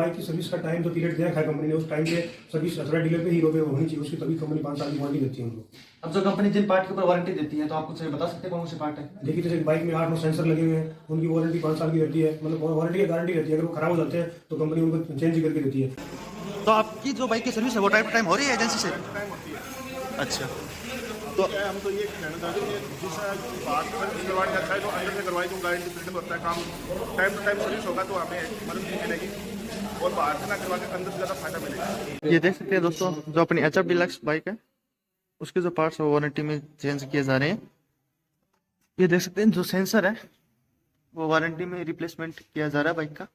Bike की service का time जो पीरियड दिया है कंपनी ने, उस टाइम पे सर्विस अथॉरिटी डीलर पे हीरो पे होनी चाहिए, उसकी तभी कंपनी 5 साल की वारंटी देती है उनको। अब जो कंपनी जिन पार्ट के ऊपर वारंटी देती है तो आप कुछ बता सकते हैं कौन से पार्ट है? देखिए जैसे बाइक में 8-9 सेंसर लगे हुए हैं, उनकी वारंटी 5 साल की रहती है, मतलब वारंटी की गारंटी रहती है। अगर वो खराब हो जाते हैं तो कंपनी उनको चेंज ही करके देती है। तो आपकी जो बाइक की सर्विस है वो टाइम टू टाइम हो रही है एजेंसी से? अच्छा, तो हम तो ये कहना चाहते हैं कि जिस बात सर्विस करवानी अच्छा है तो अंदर से करवाई, तो गारंटी पीरियड में होता है काम, टाइम टू टाइम सर्विस होगा तो हमें मदद भी मिलेगी और बाहर से ना करवा के अंदर से ज़्यादा फायदा मिलेगा। ये देख सकते हैं दोस्तों, जो अपनी HF डीलक्स बाइक है उसके जो पार्ट्स है वो वारंटी में चेंज किए जा रहे हैं। ये देख सकते हैं जो सेंसर है वो वारंटी में रिप्लेसमेंट किया जा रहा है बाइक का।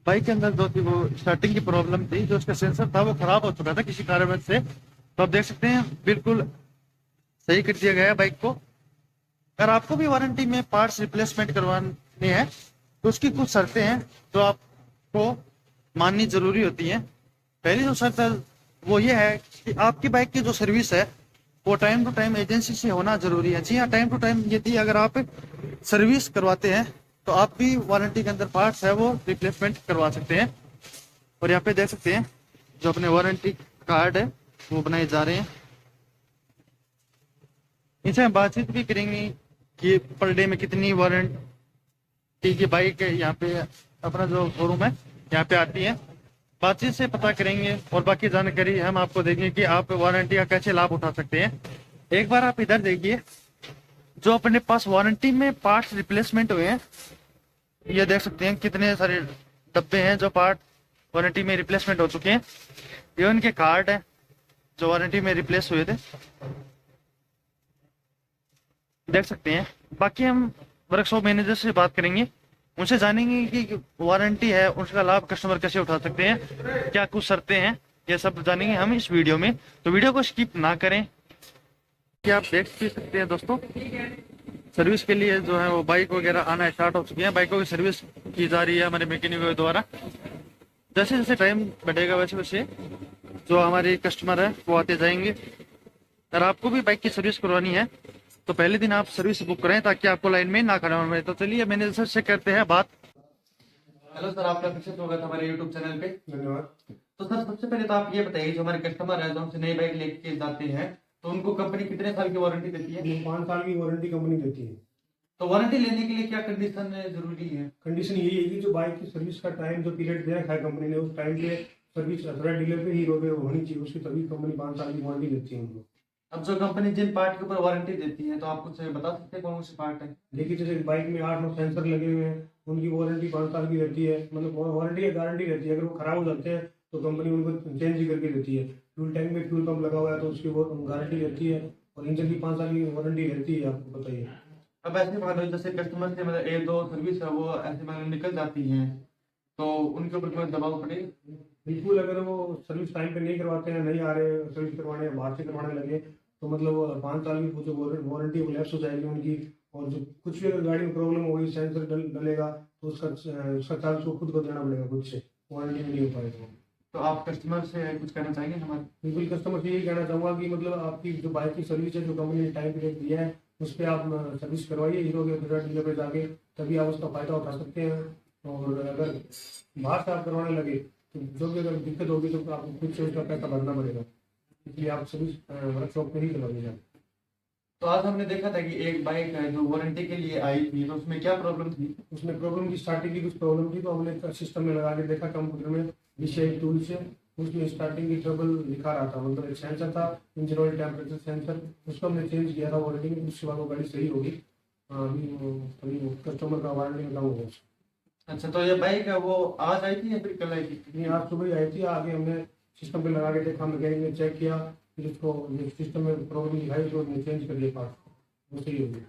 बाइक के अंदर जो थी वो स्टार्टिंग की प्रॉब्लम थी, जो उसका सेंसर था वो खराब हो चुका था किसी कारणवश से। तो आप देख सकते हैं बिल्कुल सही कर दिया गया है बाइक को। अगर आपको भी वारंटी में पार्ट्स रिप्लेसमेंट करवाने हैं तो उसकी कुछ शर्तें हैं जो आपको माननी जरूरी होती है। पहली जो शर्त है वो ये है कि आपकी बाइक की जो सर्विस है वो टाइम टू टाइम एजेंसी से होना जरूरी है। जी हाँ, टाइम टू टाइम यदि अगर आप सर्विस करवाते हैं तो आप भी वारंटी के अंदर पार्ट्स है वो रिप्लेसमेंट करवा सकते हैं। और यहाँ पे देख सकते हैं जो अपने वारंटी कार्ड है वो बनाए जा रहे हैं। इनसे हम बातचीत भी करेंगे कि पर डे में कितनी वारंटी की बाइक है यहाँ पे अपना जो शोरूम है यहाँ पे आती है। बातचीत से पता करेंगे और बाकी जानकारी हम आपको देंगे कि आप वारंटी का कैसे लाभ उठा सकते हैं। एक बार आप इधर देखिए, जो अपने पास वारंटी में पार्ट्स रिप्लेसमेंट हुए हैं, ये देख सकते हैं कितने सारे डब्बे हैं जो पार्ट वारंटी में रिप्लेसमेंट हो चुके हैं। ये उनके कार्ड है जो वारंटी में रिप्लेस हुए थे, देख सकते हैं। बाकी हम वर्कशॉप मैनेजर से बात करेंगे, उनसे जानेंगे कि वारंटी है उसका लाभ कस्टमर कैसे उठा सकते हैं, क्या कुछ शर्तें हैं, ये सब जानेंगे हम इस वीडियो में। तो वीडियो को स्किप ना करें। कि आप देख भी सकते हैं दोस्तों, सर्विस के लिए जो है वो बाइक वगैरह आना स्टार्ट हो चुकी है। बाइकों की सर्विस की जा रही है हमारे मैकेनिकों द्वारा। जैसे जैसे टाइम बढ़ेगा वैसे वैसे जो हमारे कस्टमर है वो आते जाएंगे। अगर आपको भी बाइक की सर्विस करवानी है तो पहले दिन आप सर्विस बुक करें ताकि आपको लाइन में ना खड़ा होना पड़े। तो चलिए मैनेजर से करते हैं बात। हेलो सर, आपका फिर से स्वागत है हमारे यूट्यूब चैनल पे। धन्यवाद। तो सर सबसे पहले तो आप ये बताइए, जो हमारे कस्टमर है जो हमसे नई बाइक लेके जाते हैं तो उनको कंपनी कितने साल की वारंटी देती है? 5 साल की वारंटी कंपनी देती है। तो वारंटी लेने के लिए क्या कंडीशन जरूरी है? कंडीशन यही है कि जो बाइक की सर्विस का टाइम जो पीरियड दे रखा है कंपनी ने, उस टाइम पे सर्विस अथॉरिटी डीलर पे हीरो पे होनी चाहिए, उसकी तभी कंपनी 5 साल की वारंटी देती है उनको। अब जो कंपनी जिन पार्ट के ऊपर वारंटी देती है तो आप कुछ बता सकते हैं कौन से पार्ट है? देखिए जैसे बाइक में 8-9 सेंसर लगे हुए हैं, उनकी वारंटी 5 साल की रहती है, मतलब वारंटी की गारंटी रहती है। अगर वो खराब हो जाते हैं तो कंपनी उनको चेंज ही करके देती है। फ्यूल टैंक में फ्यूल पंप लगा हुआ है तो उसकी वो गारंटी रहती है, और इंजन की 5 साल की वारंटी रहती है, आपको बताइए। अब ऐसे मान लो जैसे कस्टमर से मतलब एक दो सर्विस है वो ऐसे मान लो निकल जाती है तो उनके ऊपर कोई दबाव पड़े? बिल्कुल, अगर वो सर्विस टाइम पे नहीं करवाते हैं, नहीं आ रहे सर्विस करवाने, बाहर से करवाने लगे, तो मतलब 5 साल की जो वारंटी वो लैप्स हो जाएगी उनकी। और जो कुछ भी अगर गाड़ी में प्रॉब्लम होगी, सेंसर डलेगा, तो उसका चार्ज को खुद को देना पड़ेगा, खुद से वारंटी में नहीं हो पाएगा। तो आप कस्टमर से कुछ कहना चाहेंगे हमारे? बिल्कुल, कस्टमर से यही कहना चाहूँगा कि मतलब आपकी जो बाइक की सर्विस है, जो कंपनी ने टाइम पीरियड दिया है, उस पर आप सर्विस करवाइए हीरो के डीलर पे जाके, तभी आप उसका फायदा उठा सकते हैं। और अगर बाहर से आप करवाने लगे तो जो भी अगर दिक्कत होगी तो आपको खुद से उसका पैसा भरना पड़ेगा, इसलिए आप सर्विस वर्कशॉप पे ही करवाइएगा। तो आज हमने देखा था कि एक बाइक है जो वारंटी के लिए आई थी, तो उसमें क्या प्रॉब्लम थी? उसमें प्रॉब्लम की स्टार्टिंग की कुछ प्रॉब्लम थी, तो हमने सिस्टम में लगा के देखा कंप्यूटर में विषय टूल से, उसमें स्टार्टिंग की ट्रबल दिखा रहा था। मतलब एक सेंसर था, इंजन ऑयल टेम्परेचर सेंसर, उसको हमने चेंज किया था वारंटी में, उसके बाद वो गाड़ी सही होगी। अभी कस्टमर का वारंटी में काम होगा। अच्छा, तो ये बाइक है वो आज आई थी या फिर कल आई थी? नहीं, आज सुबह ही आई थी। आगे हमने सिस्टम पे लगा के देखा, मैकेनिक ने चेक किया, फिर उसको सिस्टम में प्रॉब्लम दिखाई तो हमने चेंज कर दिया पार्ट, वो सही होगी।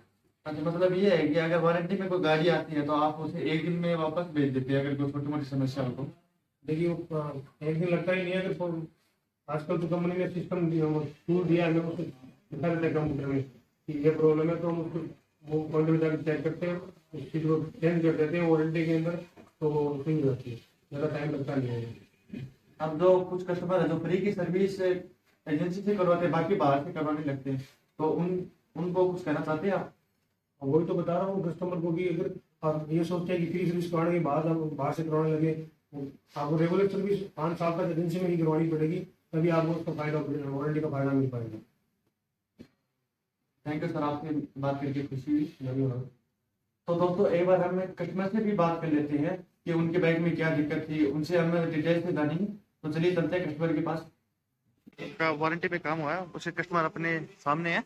अच्छा, मतलब ये है कि अगर वारंटी में कोई गाड़ी आती है तो आप उसे एक दिन में वापस भेज देते हैं अगर कोई छोटी मोटी समस्या हो तो? देखिए एक दिन लगता ही नहीं है। अगर आजकल तो कंपनी ने सिस्टम टूल दिया है, उसको दिखा देते हैं कंप्यूटर में कि ये प्रॉब्लम है, तो हम उसको वो कंप्यूटर में जाकर चेक करते हैं, उस चीज़ को चेंज कर देते हैं वारंटी के अंदर, तो वो सही हो जाती है, ज़्यादा टाइम लगता नहीं है। अब जो कुछ कस्टमर है जो फ्री की सर्विस एजेंसी से करवाते हैं, बाकी बाहर से करवाने लगते हैं, तो उनको कुछ कहना चाहते हैं आप? वही तो बता रहा हूँ कस्टमर को कि अगर और ये सोचते हैं कि फ्री सर्विस करवाने के बाद हम बाहर से करवाने लगे। आपको रेगुलर सर्विस 5 साल तक एजेंसी में ही करवानी पड़ेगी, तभी आपको उसका फायदा, वारंटी का फायदा मिल पाएगा। थैंक यू सर, आपसे बात करके खुशी हुई। धन्यवाद। तो दोस्तों एक बार हम कस्टमर से भी बात कर लेते हैं कि उनके बाइक में क्या दिक्कत थी, उनसे हमें डिटेल से जानेंगे। तो चलिए चलते हैं कस्टमर के पास। का वारंटी पे काम हुआ है, उसे कस्टमर अपने सामने है।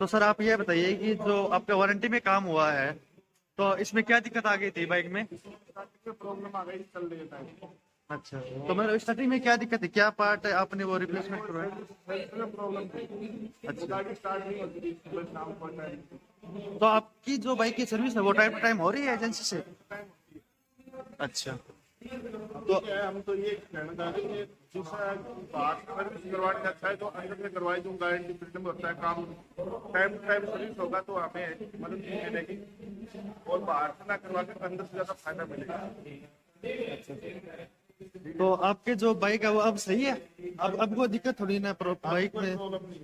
तो सर आप ये बताइए कि जो आपका वारंटी में काम हुआ है, तो इसमें क्या दिक्कत आ गई थी बाइक में? प्रॉब्लम आ गई चल रही है। अच्छा, तो मतलब स्टार्टिंग में क्या दिक्कत है, क्या पार्ट आपने वो रिप्लेसमेंट करवाया? प्रॉब्लम थी, अच्छा, गाड़ी स्टार्ट नहीं होती थी, बस नाम पड़ता है। तो आपकी जो बाइक की सर्विस है वो टाइम टू टाइम हो रही है एजेंसी से? अच्छा, तो क्या है, हम तो ये कहना चाहते हैं कि जैसा बाहर से सर्विस करवाने का अच्छा है तो अंदर से करवाई, जो गारंटी पीरियड में होता है काम टाइम टू टाइम सर्विस होगा तो हमें मदद नहीं मिलेगी, और बाहर से ना करवा के अंदर से ज्यादा फायदा मिलेगा। तो आपके जो बाइक है वो अब सही है? अब कोई दिक्कत थोड़ी ना बाइक में? प्रॉब्लम नहीं।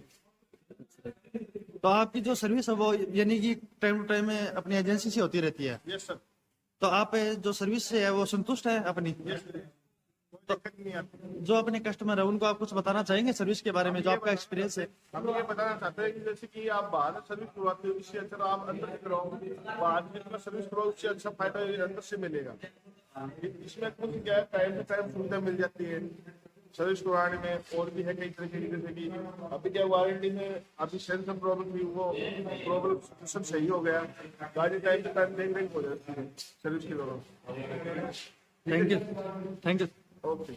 तो आपकी जो सर्विस है वो यानी कि टाइम टू टाइम में अपनी एजेंसी से होती रहती है? यस सर, तो आप जो सर्विस से है वो संतुष्ट है अपनी? यस सर, कोई दिक्कत नहीं आती। जो अपने कस्टमर है उनको आप कुछ बताना चाहेंगे सर्विस के बारे में, जो आपका एक्सपीरियंस है? हम ये बताना चाहते हैं कि जैसे कि आप बाहर से सर्विस करवाते हो, इससे अच्छा आप अंदर से कराओ, बाहर में जितना सर्विस कराओ उससे अच्छा फायदा अंदर से मिलेगा। इसमें कुछ क्या है, टाइम टू टाइम सुविधा मिल जाती है सर्विस करवाने में, और भी है कई तरह की, जैसे कि अभी क्या वारंटी में अभी सेंसर प्रॉब्लम थी, वो प्रॉब्लम सब सही हो गया, गाड़ी टाइम टू टाइम देख हो जाती है सर्विस के दौरान। Thank you, thank you. Okay.